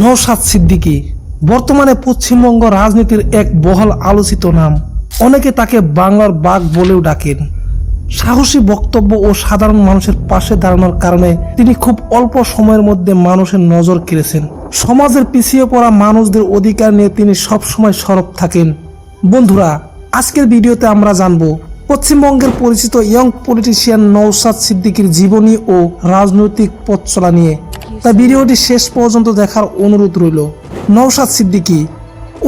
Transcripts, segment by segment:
নওশাদ সিদ্দিকী বর্তমানে পশ্চিমবঙ্গ রাজনীতির এক বহুল আলোচিত নাম। অনেকে তাকে বাংলার বাঘ বলেও ডাকেন। সাহসী বক্তব্য ও সাধারণ মানুষের পাশে দাঁড়ানোর কারণে তিনি খুব অল্প সময়ের মধ্যে মানুষের নজর কেড়েছেন। সমাজের পিছিয়ে পড়া মানুষদের অধিকার নিয়ে তিনি সবসময় সরব থাকেন। বন্ধুরা, আজকের ভিডিওতে আমরা জানব পশ্চিমবঙ্গের পরিচিত ইয়ং পলিটিশিয়ান নওশাদ সিদ্দিকীর জীবনী ও রাজনৈতিক পথ চলা নিয়ে। তাই ভিডিওটি শেষ পর্যন্ত দেখার অনুরোধ রইল। নওশাদ সিদ্দিকী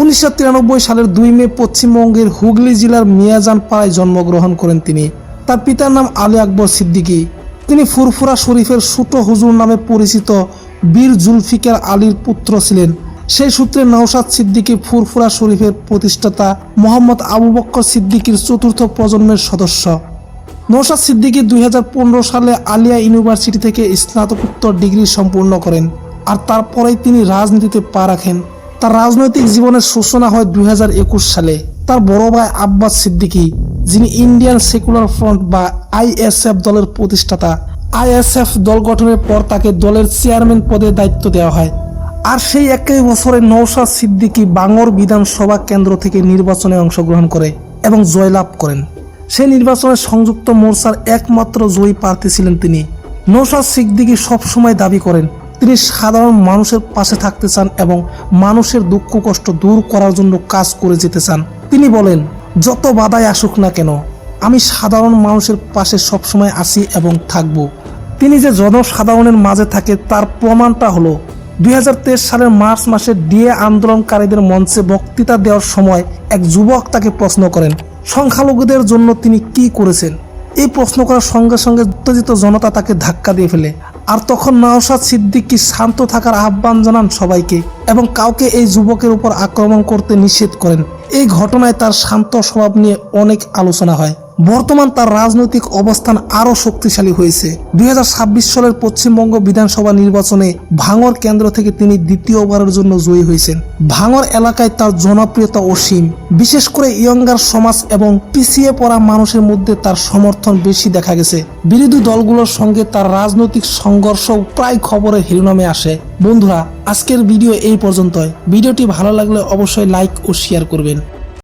1993 সালের 2 মে পশ্চিমবঙ্গের হুগলি জেলার মিয়াজান পাড়ায় জন্মগ্রহণ করেন তিনি। তার পিতার নাম আলী আকবর সিদ্দিকী। তিনি ফুরফুরা শরীফের ছোট হুজুর নামে পরিচিত বীর জুলফিকার আলীর পুত্র ছিলেন। সেই সূত্রে নওশাদ সিদ্দিকী ফুরফুরা শরীফের প্রতিষ্ঠাতা মোহাম্মদ আবু বকর সিদ্দিকীর চতুর্থ প্রজন্মের সদস্য। নওশাদ সিদ্দিকী 2015 সালে আলিয়া ইউনিভার্সিটি থেকে স্নাতকোত্তর ডিগ্রি সম্পূর্ণ করেন। আর তারপরেই তিনি রাজনীতিতে পা রাখেন। তার রাজনৈতিক জীবনের সূচনা হয় 2021 সালে। তার বড় ভাই আব্বাস সিদ্দিকী, যিনি ইন্ডিয়ান সেকুলার ফ্রন্ট বা আইএসএফ দলের প্রতিষ্ঠাতা। আইএসএফ দল গঠনের পর তাকে দলের চেয়ারম্যান পদে দায়িত্ব দেওয়া হয়। আর সেই একই বছরে নওশাদ সিদ্দিকী বাঙর বিধানসভা কেন্দ্র থেকে নির্বাচনে অংশগ্রহণ করে এবং জয়লাভ করেন। সেই নির্বাচনে সংযুক্ত মোর্চার একমাত্র জয়ী প্রার্থী ছিলেন তিনি। নওশাদ সিদ্দিকী সবসময় দাবি করেন তিনি সাধারণ মানুষের পাশে থাকতে চান এবং মানুষের দুঃখ কষ্ট দূর করার জন্য কাজ করে যেতে চান। তিনি বলেন, যত বাধাই আসুক না কেন, আমি সাধারণ মানুষের পাশে সবসময় আছি এবং থাকব। তিনি যে জনসাধারণের মাঝে থাকে তার প্রমাণটা হলো 2023 সালের মার্চ মাসে ডিএ আন্দোলনকারীদের মঞ্চে বক্তৃতা দেওয়ার সময় এক যুবক তাকে প্রশ্ন করেন সংখ্যালঘুদের জন্য তিনি কি করেছেন। এই প্রশ্ন করার সঙ্গে সঙ্গে উত্তেজিত জনতা তাকে ধাক্কা দিয়ে ফেলে। আর তখন নওশাদ সিদ্দিকী শান্ত থাকার আহ্বান জানান সবাইকে এবং কাউকে এই যুবকের উপর আক্রমণ করতে নিষেধ করেন। এই ঘটনায় তার শান্ত স্বভাব নিয়ে অনেক আলোচনা হয়। বর্তমান তার রাজনৈতিক অবস্থান আরও শক্তিশালী হয়েছে। 2026 সালের পশ্চিমবঙ্গ বিধানসভা নির্বাচনে ভাঙর কেন্দ্র থেকে তিনি দ্বিতীয়বারের জন্য জয়ী হয়েছেন। ভাঙর এলাকায় তার জনপ্রিয়তা অসীম। বিশেষ করে ইয়ঙ্গার সমাজ এবং পিছিয়ে পড়া মানুষের মধ্যে তার সমর্থন বেশি দেখা গেছে। বিরোধী দলগুলোর সঙ্গে তার রাজনৈতিক সংঘর্ষ প্রায় খবরের শিরোনামে আসে। বন্ধুরা, আজকের ভিডিও এই পর্যন্তই। ভিডিওটি ভালো লাগলে অবশ্যই লাইক ও শেয়ার করবেন।